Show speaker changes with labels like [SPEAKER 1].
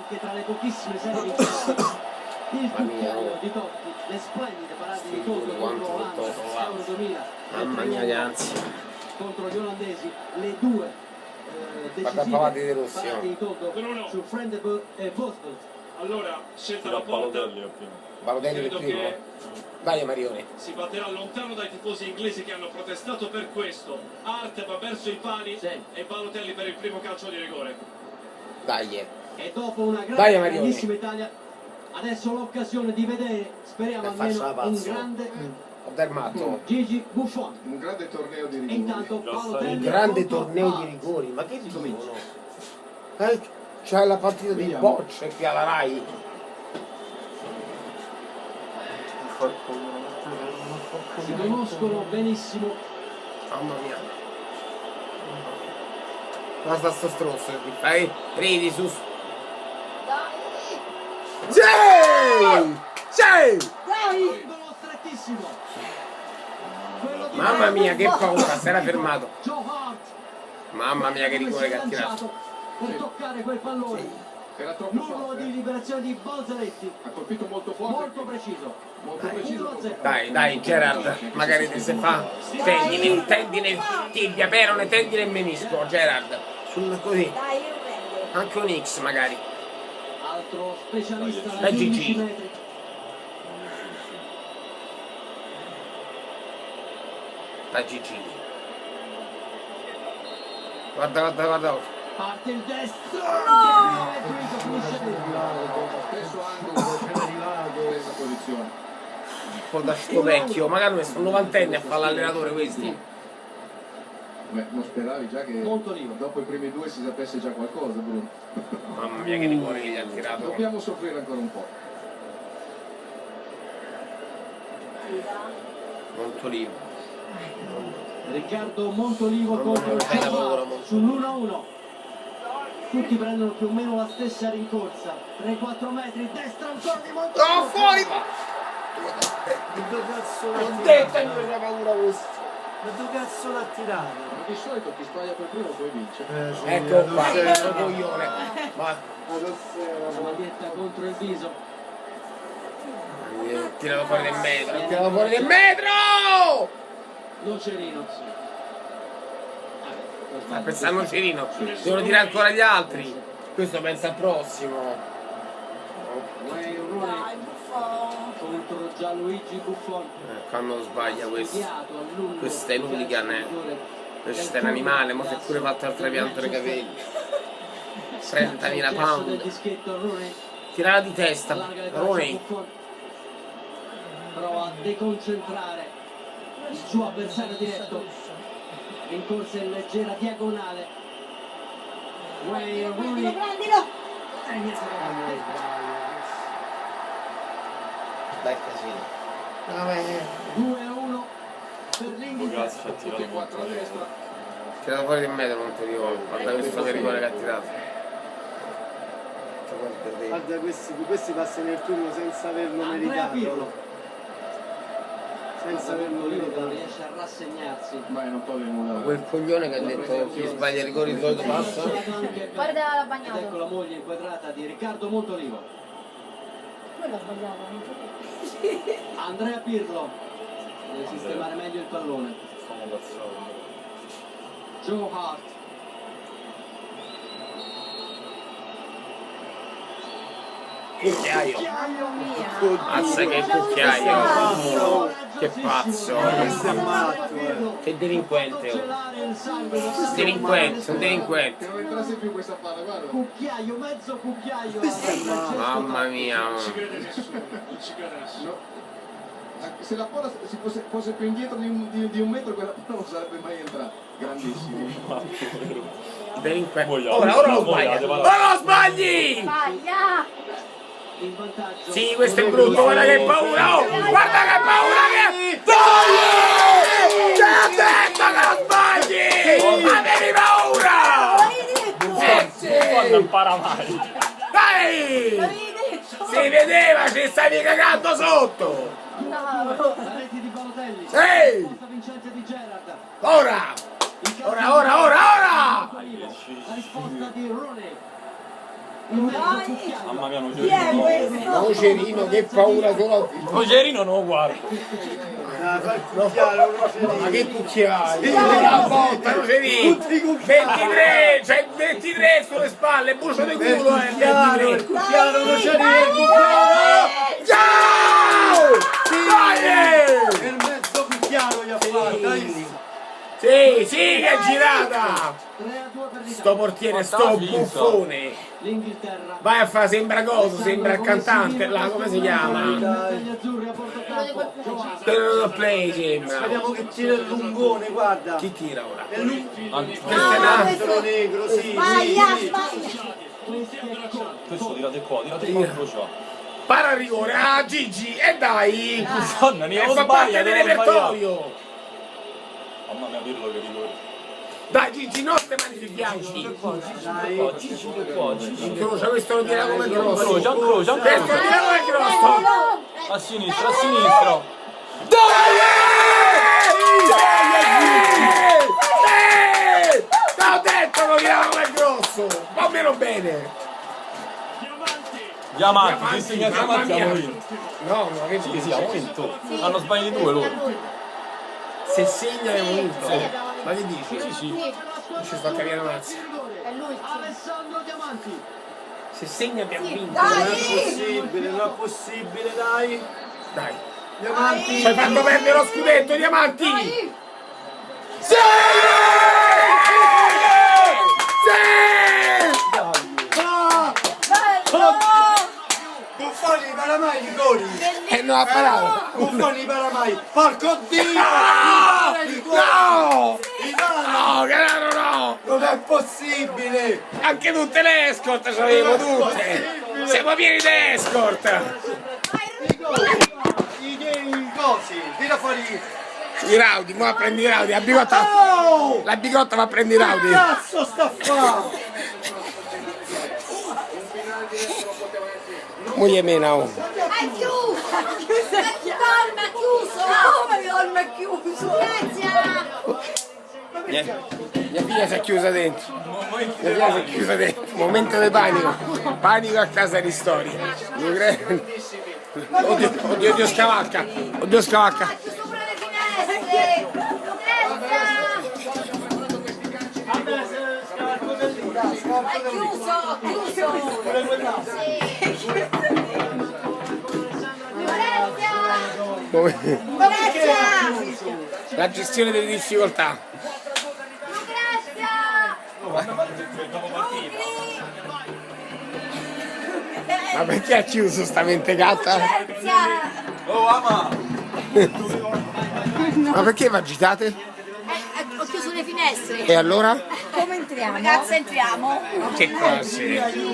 [SPEAKER 1] anche tra le pochissime serie di il cucchiaio di Totti, le splendide parate di Toto contro Olanda, Euro 2000,
[SPEAKER 2] mamma mia ragazzi,
[SPEAKER 1] contro gli olandesi, le due decisive parate di Toto su Friend e Boston.
[SPEAKER 3] Allora, scelta la porta.
[SPEAKER 2] Balotelli per primo. Vai Marione.
[SPEAKER 3] Si batterà lontano dai tifosi inglesi che hanno protestato per questo. Hart va verso i pali e Balotelli per il primo calcio di rigore.
[SPEAKER 2] Dai.
[SPEAKER 1] E dopo una grandissima Italia, adesso l'occasione di vedere, speriamo almeno un grande Gigi Buffon.
[SPEAKER 4] Un grande torneo di rigori.
[SPEAKER 1] E intanto Balotelli
[SPEAKER 2] un grande torneo di rigori, ma che dicono? C'è la partita di bocce qui alla Rai.
[SPEAKER 1] Si conoscono benissimo.
[SPEAKER 2] Mamma mia. Guarda sto stronzo qui. Fai, ridi su. Sì! Sì!
[SPEAKER 1] Angolo strettissimo.
[SPEAKER 2] Mamma mia che paura, si era fermato.
[SPEAKER 1] Joe Hart.
[SPEAKER 2] Mamma mia che rigore che ha tirato.
[SPEAKER 1] Per toccare quel pallone.
[SPEAKER 4] Era troppo
[SPEAKER 1] L'angolo
[SPEAKER 4] forte.
[SPEAKER 1] di liberazione di Balzaretti.
[SPEAKER 4] Ha colpito molto forte.
[SPEAKER 1] Molto preciso.
[SPEAKER 4] Molto preciso.
[SPEAKER 1] 1-0.
[SPEAKER 2] Dai Gerard, magari te se fa. Tendine il tibia, perone, tendine il menisco, Gerard. Così.
[SPEAKER 5] Dai, io prendo.
[SPEAKER 2] Anche un X magari.
[SPEAKER 1] Altro specialista
[SPEAKER 2] Dai,
[SPEAKER 1] negli 11
[SPEAKER 2] Gigi.
[SPEAKER 1] metri.
[SPEAKER 2] Da Gigi. Guarda.
[SPEAKER 1] Parte il destro. E qui finisce dentro.
[SPEAKER 4] Stesso angolo, questa posizione.
[SPEAKER 2] Un po' da sto vecchio, magari mi sono 90 a fare l'allenatore questi.
[SPEAKER 4] Beh, non speravi già che
[SPEAKER 1] Molto libero.
[SPEAKER 4] dopo i primi due si sapesse già qualcosa, Bruno.
[SPEAKER 2] Mamma mia che rigore che gli ha tirato.
[SPEAKER 4] Dobbiamo soffrire ancora un po'.
[SPEAKER 2] Montolivo.
[SPEAKER 1] Riccardo Montolivo contro il
[SPEAKER 2] bella paura,
[SPEAKER 1] Genoa sull'1-1. Tutti prendono più o meno la stessa rincorsa. 3-4 metri, destra ancora di Montolivo.
[SPEAKER 2] No, fuori!
[SPEAKER 6] Dove cazzo l'ha
[SPEAKER 2] Ho
[SPEAKER 6] tirato?
[SPEAKER 2] detto io che paura questo.
[SPEAKER 6] Ma dove cazzo l'ha tirato?
[SPEAKER 4] Ma di solito chi sbaglia per primo poi vince.
[SPEAKER 6] Sì,
[SPEAKER 2] Ecco qua,
[SPEAKER 6] adesso-
[SPEAKER 2] questo coglione. Ma
[SPEAKER 1] La maglietta contro il viso.
[SPEAKER 2] tirato fuori del metro!
[SPEAKER 1] Nocerino.
[SPEAKER 2] Sta pensando Nocerino. Devono tirare ancora gli altri. Questo pensa al prossimo.
[SPEAKER 1] Wayne Rooney contro Gianluigi Buffon.
[SPEAKER 2] Quando sbaglia questo.
[SPEAKER 1] Studiato a lungo.
[SPEAKER 2] Questo è l'hooligan, Questo è un animale, ma si è pure fatto il trapianto dei capelli. 30.000 pound. Tirala di testa, Rooney.
[SPEAKER 1] Prova a deconcentrare il suo avversario diretto. Rincorsa in leggera diagonale. Wayne Rooney. E niente da fare.
[SPEAKER 2] Dai casino.
[SPEAKER 1] 2-1 per l'Inghilterra.
[SPEAKER 4] Tutti e quattro a destra.
[SPEAKER 2] Tirato fuori del metro Montolivo. Guarda questo che rigore che ha tirato.
[SPEAKER 6] Guarda questi passano il turno senza averlo
[SPEAKER 1] Andrea
[SPEAKER 6] meritato.
[SPEAKER 1] Pirlo.
[SPEAKER 6] Senza averlo
[SPEAKER 1] Non
[SPEAKER 6] meritato.
[SPEAKER 1] riesce a rassegnarsi.
[SPEAKER 4] Ma non toglie nulla.
[SPEAKER 2] Quel coglione che ha detto chi sbaglia i rigori di solito passa.
[SPEAKER 5] Guarda, l'ha
[SPEAKER 1] Ed
[SPEAKER 5] bagnato.
[SPEAKER 1] ecco la moglie inquadrata di Riccardo Montolivo.
[SPEAKER 5] Quello ha sbagliato, non so.
[SPEAKER 1] Andrea Pirlo deve sistemare meglio il pallone. Joe Hart.
[SPEAKER 2] Cucchiaio.
[SPEAKER 5] Mia.
[SPEAKER 2] Mazza che cucchiaio. Che pazzo.
[SPEAKER 6] Questo è matto,
[SPEAKER 2] Che delinquente.
[SPEAKER 1] Celare il sangue.
[SPEAKER 2] Delinquente, un delinquente.
[SPEAKER 4] Che non entrasse più questa palla, guarda.
[SPEAKER 1] Cucchiaio, mezzo cucchiaio.
[SPEAKER 2] Mamma mia.
[SPEAKER 3] Non ci crede nessuno, non ci crede nessuno.
[SPEAKER 4] No. Se la palla fosse più indietro di un metro, quella palla non sarebbe mai entrata. Grandissimo.
[SPEAKER 2] Delinquente. Ora lo sbaglia. Ora lo sbagli!
[SPEAKER 5] Sbaglia!
[SPEAKER 1] In vantaggio.
[SPEAKER 2] Sì, questo è brutto, guarda che paura! Oh! Guarda che paura che... Sbagli! Ti ho detto che lo sbagli! Avevi paura!
[SPEAKER 7] Quando impara mai.
[SPEAKER 2] Dai!
[SPEAKER 5] L'avevi detto?
[SPEAKER 2] Si vedeva, ci stavi cagando sotto!
[SPEAKER 5] No.
[SPEAKER 1] La rete di Balotelli.
[SPEAKER 2] Sì!
[SPEAKER 1] La risposta vincente di Gerrard.
[SPEAKER 2] Ora! Ora!
[SPEAKER 1] La risposta di Rooney.
[SPEAKER 7] Mamma mia,
[SPEAKER 5] Chi è questo?
[SPEAKER 2] Nocerino, che paura solo.
[SPEAKER 7] Nocerino non lo guardo.
[SPEAKER 6] Ma che cucchiai?
[SPEAKER 2] Una volta Nocerino. 23, cioè 23 sulle spalle, bucio di culo,
[SPEAKER 6] Il cucchiaro, non c'è niente.
[SPEAKER 2] Ciao! Dai!
[SPEAKER 6] Per mezzo cucchiaro gli ha fatto, dai.
[SPEAKER 2] Sì, che è girata!
[SPEAKER 1] 3-2 per l'Italia.
[SPEAKER 2] Sto portiere, sto buffone!
[SPEAKER 1] L'Inghilterra.
[SPEAKER 2] Vai a fare, sembra cosa, sembra il cantante, là, come si chiama?
[SPEAKER 1] Gli azzurri a bordo campo.
[SPEAKER 2] Quello dello play sembra.
[SPEAKER 6] Vediamo che tira il lungone, guarda.
[SPEAKER 2] Chi tira ora?
[SPEAKER 6] È
[SPEAKER 2] Questo è un altro.
[SPEAKER 6] l'altro negro, sì.
[SPEAKER 5] Sbaglia,
[SPEAKER 6] Sì.
[SPEAKER 5] sbaglia.
[SPEAKER 7] Questo tirate qua incrocio.
[SPEAKER 2] Para il rigore, ah Gigi, e dai!
[SPEAKER 7] Madonna, ne
[SPEAKER 2] E
[SPEAKER 7] ho
[SPEAKER 2] fa parte
[SPEAKER 7] sbagliato,
[SPEAKER 2] del
[SPEAKER 7] ne ho sbagliato.
[SPEAKER 2] repertorio!
[SPEAKER 7] Mamma mia, Pirlo che rigore.
[SPEAKER 2] Dai Gigi, non ste mani sui fianchi!
[SPEAKER 7] Qua, Gigi, qua, Gigi.
[SPEAKER 2] Incrocia, questo lo tira come grosso!
[SPEAKER 7] Incrocia, incrocia,
[SPEAKER 2] Questo lo tira come grosso!
[SPEAKER 7] A sinistra, a sinistra.
[SPEAKER 2] T'ho detto lo tira come grosso! Va meno bene!
[SPEAKER 7] Diamanti, se segna
[SPEAKER 2] mamma
[SPEAKER 7] Diamanti
[SPEAKER 2] mia.
[SPEAKER 7] abbiamo vinto.
[SPEAKER 2] No, ma che
[SPEAKER 7] Sì,
[SPEAKER 2] dici?
[SPEAKER 7] abbiamo vinto. Hanno sbagliato due loro.
[SPEAKER 2] Se segna abbiamo vinto.
[SPEAKER 5] Sì, abbiamo vinto.
[SPEAKER 2] Ma che dici?
[SPEAKER 7] Sì, sì.
[SPEAKER 2] Non ci sto capendo mazzi.
[SPEAKER 5] È l'ultimo.
[SPEAKER 1] Alessandro Diamanti.
[SPEAKER 2] Se segna abbiamo vinto.
[SPEAKER 6] Non è
[SPEAKER 5] Dai!
[SPEAKER 6] possibile, non è possibile, dai.
[SPEAKER 2] Dai.
[SPEAKER 6] Diamanti.
[SPEAKER 2] Ci hai fatto perdere lo scudetto, Diamanti!
[SPEAKER 5] Dai!
[SPEAKER 2] Sì! Sì!
[SPEAKER 6] Ah!
[SPEAKER 5] Bello!
[SPEAKER 6] Buffoni, paramai, rigori.
[SPEAKER 2] E non ha parato.
[SPEAKER 6] Buffoni, paramai. Porco Dio!
[SPEAKER 2] No!
[SPEAKER 6] Ivano,
[SPEAKER 2] No, Canaro no!
[SPEAKER 6] non è possibile.
[SPEAKER 2] Anche tutte le escort ce l'avevo tutte! Siamo pieni di escort!
[SPEAKER 6] I cosi, tira fuori.
[SPEAKER 2] I Raudi, ma prendi i Raudi, la bigotta!
[SPEAKER 6] Oh!
[SPEAKER 2] La bigotta va a prendere i Raudi!
[SPEAKER 6] Cazzo sta a fare?
[SPEAKER 2] Moglie mena, oh!
[SPEAKER 5] È chiuso! Il colmo è chiuso! Come il colmo è chiuso? Silenzia!
[SPEAKER 2] Mia figlia si è chiusa dentro! Mia figlia si è chiusa dentro! Momento di panico! Panico a casa di storia! Non credo. Oddio, oddio, oddio, scavalca! Oddio, scavalca!
[SPEAKER 5] Sopra le finestre! È chiuso! Chiuso! Sì! Venezia!
[SPEAKER 2] La gestione delle difficoltà! Ma perché ha chiuso sta mentecata?
[SPEAKER 7] Oh, ama!
[SPEAKER 2] Ma perché vi agitate?
[SPEAKER 5] Ho chiuso le finestre.
[SPEAKER 2] E allora?
[SPEAKER 5] Come entriamo? Ragazzi, entriamo.
[SPEAKER 2] Che cose?